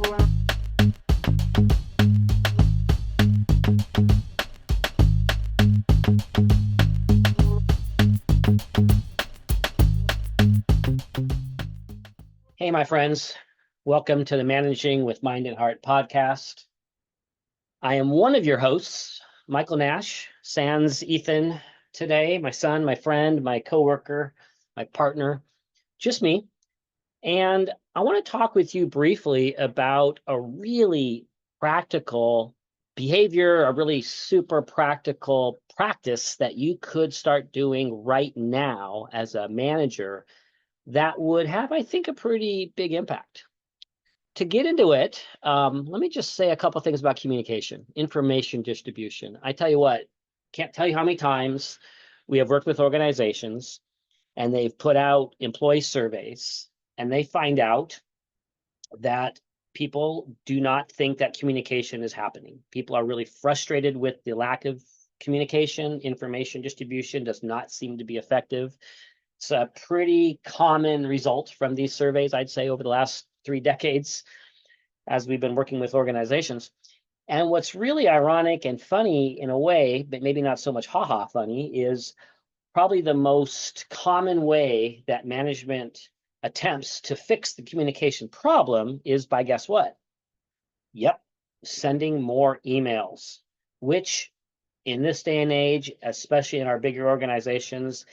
Hey, my friends. Welcome to the Managing with Mind and Heart podcast. I am one of your hosts, Michael Nash, sans Ethan today, my son, my friend, my coworker, my partner, just me. And I want to talk with you briefly about a really practical behavior, a really super practical practice that you could start doing right now as a manager that would have, I think, a pretty big impact. To get into it, let me just say a couple things about communication, information distribution. I tell you what, can't tell you how many times we have worked with organizations and they've put out employee surveys and they find out that people do not think that communication is happening. People are really frustrated with the lack of communication. Information distribution does not seem to be effective. It's a pretty common result from these surveys, I'd say, over the last 3 decades as we've been working with organizations. And what's really ironic and funny in a way, but maybe not so much ha-ha funny, is probably the most common way that management attempts to fix the communication problem is by, guess what? Yep, sending more emails, which in this day and age, especially in our bigger organizations,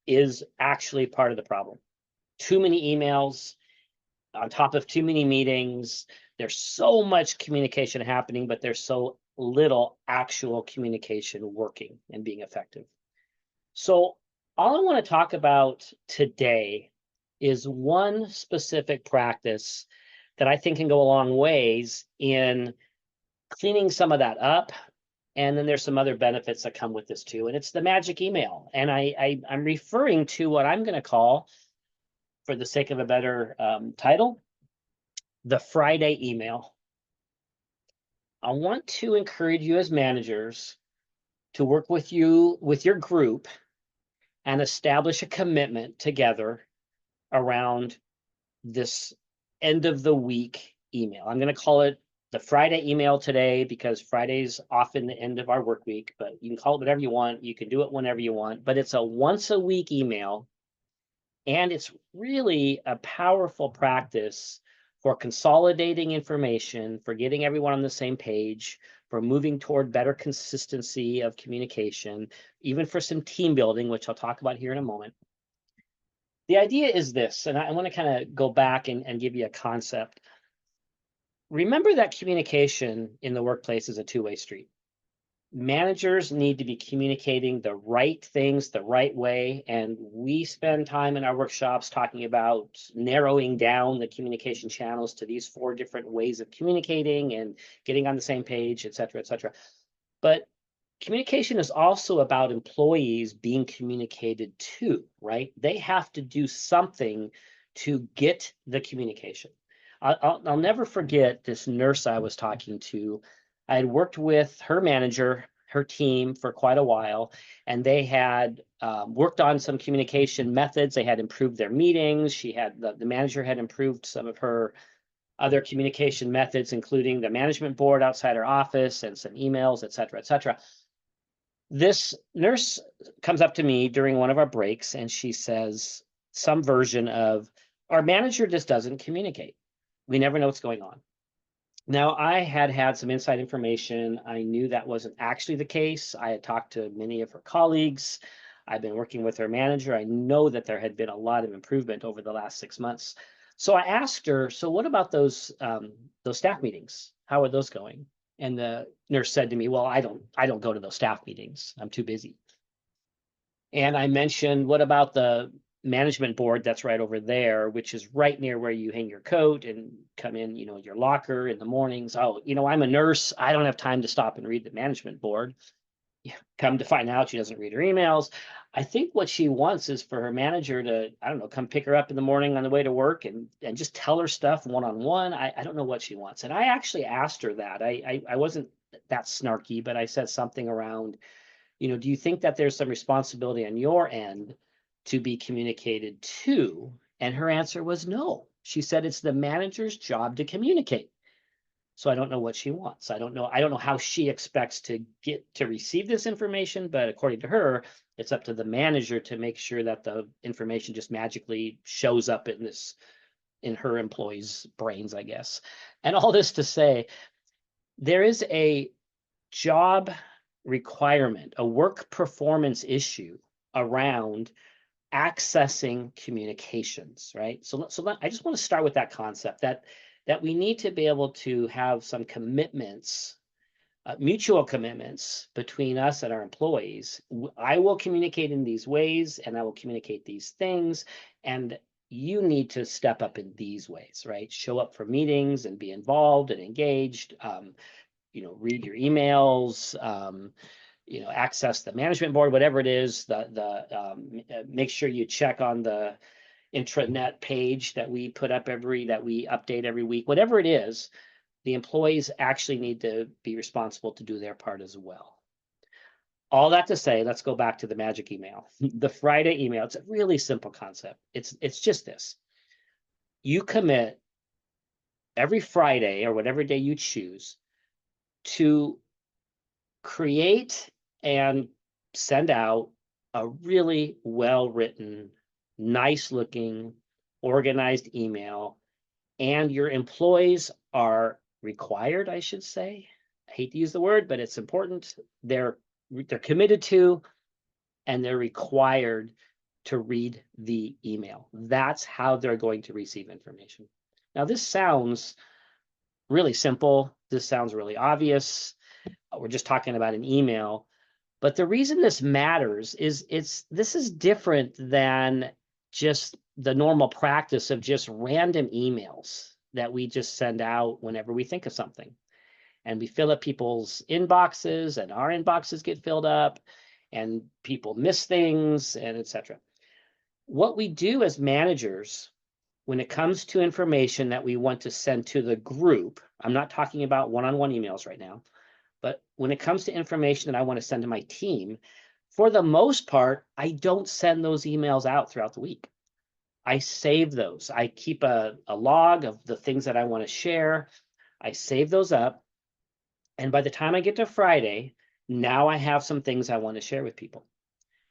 is actually part of the problem. Too many emails on top of too many meetings. There's so much communication happening, but there's so little actual communication working and being effective. So all I want to talk about today is one specific practice that I think can go a long ways in cleaning some of that up. And then there's some other benefits that come with this too. And it's the magic email. And I'm referring to what I'm going to call, for the sake of a better title, the Friday email. I want to encourage you as managers to work with your group and establish a commitment together around this end of the week email. I'm going to call it the Friday email today because Friday's often the end of our work week, but you can call it whatever you want. You can do it whenever you want, but it's a once a week email. And it's really a powerful practice for consolidating information, for getting everyone on the same page, for moving toward better consistency of communication, even for some team building, which I'll talk about here in a moment. The idea is this, and I want to kind of go back and give you a concept. Remember that communication in the workplace is a two-way street. Managers need to be communicating the right things the right way. And we spend time in our workshops talking about narrowing down the communication channels to these 4 different ways of communicating and getting on the same page, et cetera, et cetera. But communication is also about employees being communicated to, right? They have to do something to get the communication. I'll never forget this nurse I was talking to. I had worked with her manager, her team for quite a while, and they had worked on some communication methods. They had improved their meetings. The manager had improved some of her other communication methods, including the management board outside her office and some emails, et cetera, et cetera. This nurse comes up to me during one of our breaks, and she says some version of, our manager just doesn't communicate. We never know what's going on. Now, I had some inside information. I knew that wasn't actually the case. I had talked to many of her colleagues. I've been working with her manager. I know that there had been a lot of improvement over the last 6 months. So I asked her, so what about those staff meetings? How are those going? And the nurse said to me, well, I don't go to those staff meetings. I'm too busy. And I mentioned, what about the management board that's right over there, which is right near where you hang your coat and come in, your locker in the mornings. Oh, I'm a nurse. I don't have time to stop and read the management board. Come to find out, she doesn't read her emails. I think what she wants is for her manager to, I don't know, come pick her up in the morning on the way to work and just tell her stuff one-on-one. I don't know what she wants. And I actually asked her that. I wasn't that snarky, but I said something around, do you think that there's some responsibility on your end to be communicated to? And her answer was no. She said it's the manager's job to communicate. So I don't know what she wants. I don't know how she expects to get to receive this information, but according to her, it's up to the manager to make sure that the information just magically shows up in her employees' brains, I guess. And all this to say, there is a job requirement, a work performance issue around accessing communications, right? I just want to start with that concept that we need to be able to have some commitments, mutual commitments between us and our employees. I will communicate in these ways, and I will communicate these things, and you need to step up in these ways, right? Show up for meetings and be involved and engaged. Read your emails. Access the management board, whatever it is. Make sure you check on the intranet page that we update every week. Whatever it is, the employees actually need to be responsible to do their part as well. All that to say, let's go back to the magic email. The Friday email, it's a really simple concept. It's just this. You commit every Friday or whatever day you choose to create and send out a really well-written, nice-looking, organized email, and your employees are required, I should say. I hate to use the word, but it's important. They're committed to, and they're required to read the email. That's how they're going to receive information. Now, this sounds really simple. This sounds really obvious. We're just talking about an email. But the reason this matters is this is different than just the normal practice of just random emails that we just send out whenever we think of something. And we fill up people's inboxes, and our inboxes get filled up, and people miss things, and etc. What we do as managers when it comes to information that we want to send to the group, I'm not talking about one-on-one emails right now, but when it comes to information that I want to send to my team, for the most part, I don't send those emails out throughout the week. I save those. I keep a log of the things that I want to share. I save those up. And by the time I get to Friday, now I have some things I want to share with people.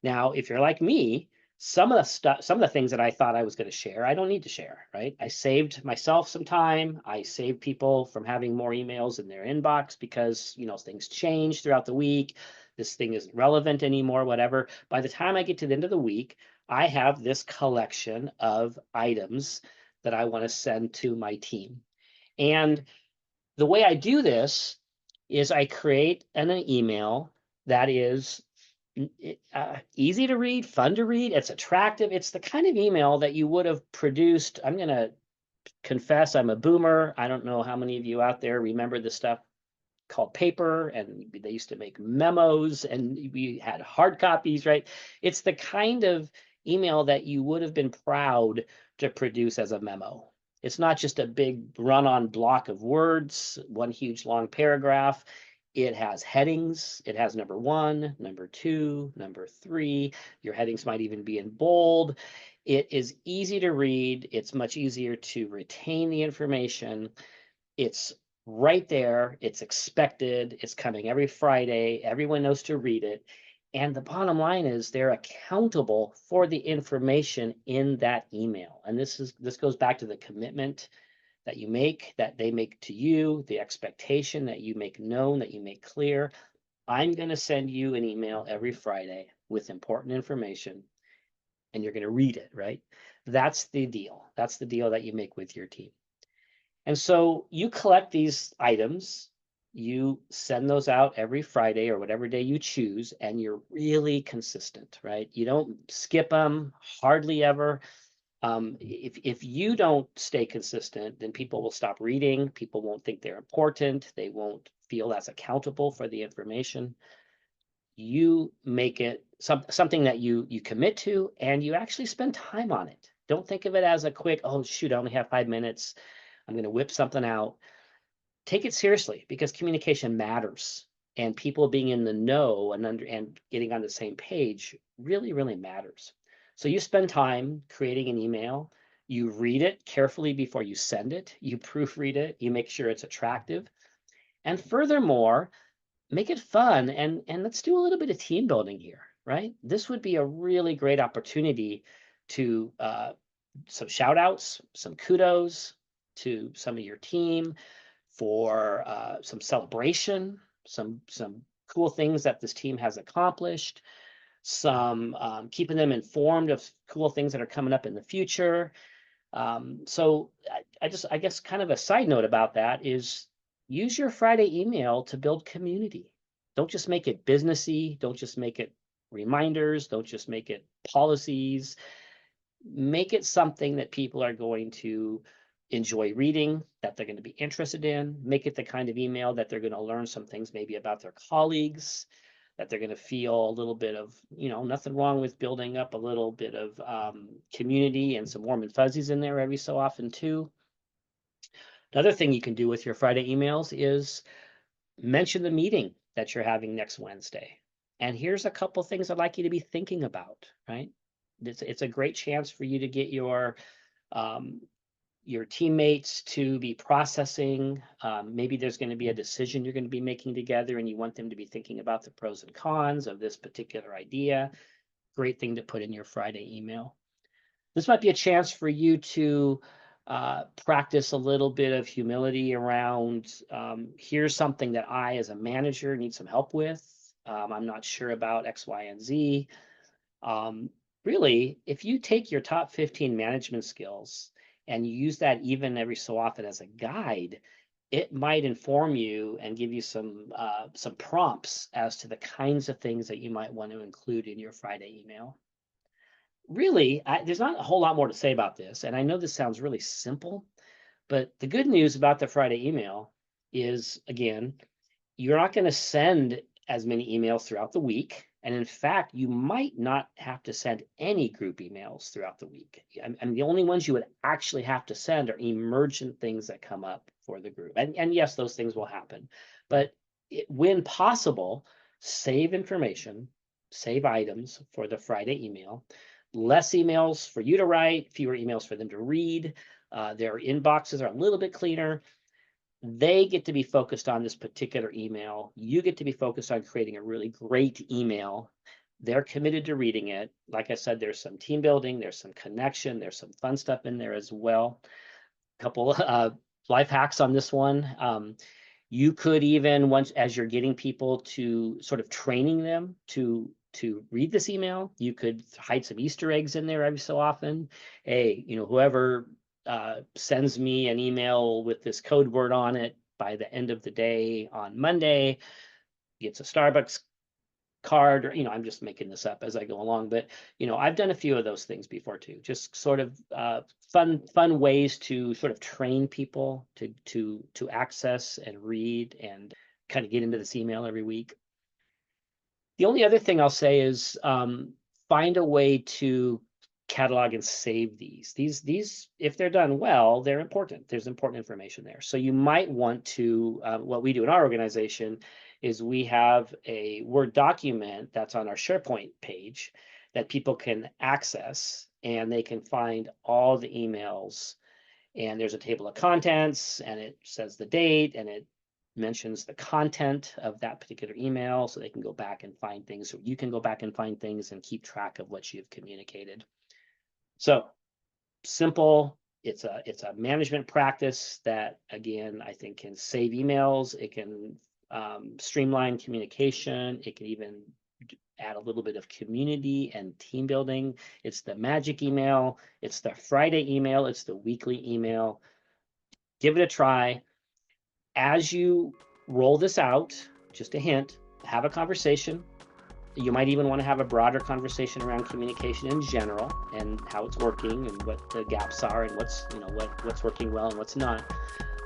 Now, if you're like me, some of the things that I thought I was going to share, I don't need to share, right? I saved myself some time. I saved people from having more emails in their inbox because, things change throughout the week. This thing isn't relevant anymore, whatever. By the time I get to the end of the week, I have this collection of items that I want to send to my team. And the way I do this is I create an email that is easy to read, fun to read. It's attractive. It's the kind of email that you would have produced. I'm going to confess I'm a boomer. I don't know how many of you out there remember the stuff called paper, and they used to make memos, and we had hard copies, right? It's the kind of email that you would have been proud to produce as a memo. It's not just a big run-on block of words, one huge long paragraph. It has headings. It has number 1, number 2, number 3. Your headings might even be in bold. It is easy to read. It's much easier to retain the information. It's right there. It's expected. It's coming every Friday. Everyone knows to read it. And the bottom line is they're accountable for the information in that email. And this goes back to the commitment that you make, that they make to you, the expectation that you make known, that you make clear. I'm going to send you an email every Friday with important information, and you're going to read it, right? That's the deal. That's the deal that you make with your team. And so you collect these items, you send those out every Friday or whatever day you choose, and you're really consistent, right? You don't skip them, hardly ever. If you don't stay consistent, then people will stop reading. People won't think they're important. They won't feel as accountable for the information. You make it something that you commit to, and you actually spend time on it. Don't think of it as a quick, oh, shoot, I only have 5 minutes. I'm going to whip something out. Take it seriously, because communication matters, and people being in the know and getting on the same page really, really matters. So you spend time creating an email, you read it carefully before you send it, you proofread it, you make sure it's attractive. And furthermore, make it fun, and let's do a little bit of team building here, right? This would be a really great opportunity to some shout outs, some kudos to some of your team for some celebration, some cool things that this team has accomplished, some keeping them informed of cool things that are coming up in the future. So I guess kind of a side note about that is use your Friday email to build community. Don't just make it businessy. Don't just make it reminders. Don't just make it policies. Make it something that people are going to enjoy reading, that they're going to be interested in. Make it the kind of email that they're going to learn some things maybe about their colleagues, that they're going to feel a little bit of, nothing wrong with building up a little bit of community and some warm and fuzzies in there every so often too. Another thing you can do with your Friday emails is mention the meeting that you're having next Wednesday. And here's a couple things I'd like you to be thinking about, right? It's a great chance for you to get your teammates to be processing. Maybe there's going to be a decision you're going to be making together, and you want them to be thinking about the pros and cons of this particular idea. Great thing to put in your Friday email. This might be a chance for you to practice a little bit of humility around, here's something that I, as a manager, need some help with. I'm not sure about X, Y, and Z. Really, if you take your top 15 management skills and you use that even every so often as a guide, it might inform you and give you some prompts as to the kinds of things that you might want to include in your Friday email. Really, there's not a whole lot more to say about this, and I know this sounds really simple, but the good news about the Friday email is, again, you're not going to send as many emails throughout the week. And in fact, you might not have to send any group emails throughout the week. And the only ones you would actually have to send are emergent things that come up for the group. And yes, those things will happen. But when possible, save information, save items for the Friday email. Less emails for you to write, fewer emails for them to read. Their inboxes are a little bit cleaner. They get to be focused on this particular email. You get to be focused on creating a really great email. They're committed to reading it. Like I said, there's some team building, there's some connection, there's some fun stuff in there as well. A couple life hacks on this one. You could even, once as you're getting people to sort of training them to read this email, you could hide some Easter eggs in there every so often. Hey, whoever sends me an email with this code word on it by the end of the day on Monday gets a Starbucks card, or I'm just making this up as I go along, but I've done a few of those things before too. Just sort of fun ways to sort of train people to access and read and kind of get into this email every week. The only other thing I'll say is find a way to catalog and save these. These, if they're done well, they're important. There's important information there. So you might want to, what we do in our organization is we have a Word document that's on our SharePoint page that people can access, and they can find all the emails. And there's a table of contents, and it says the date, and it mentions the content of that particular email, so they can go back and find things, or you can go back and find things and keep track of what you've communicated. So simple. It's a management practice that, again, I think can save emails. It can streamline communication. It can even add a little bit of community and team building. It's the magic email. It's the Friday email. It's the weekly email. Give it a try. As you roll this out, just a hint, have a conversation. You might even want to have a broader conversation around communication in general and how it's working and what the gaps are and what's working well and what's not.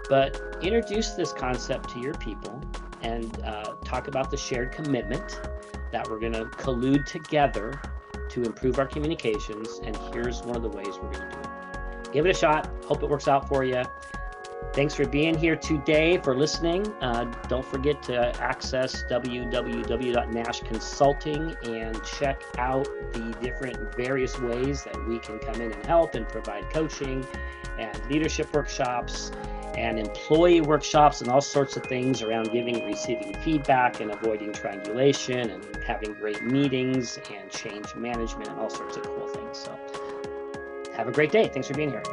But introduce this concept to your people and talk about the shared commitment that we're going to collude together to improve our communications. And here's one of the ways we're going to do it. Give it a shot. Hope it works out for you. Thanks for being here today, for listening. Don't forget to access www.Nash Consulting and check out the different various ways that we can come in and help and provide coaching and leadership workshops and employee workshops and all sorts of things around giving and receiving feedback and avoiding triangulation and having great meetings and change management and all sorts of cool things. So have a great day. Thanks for being here.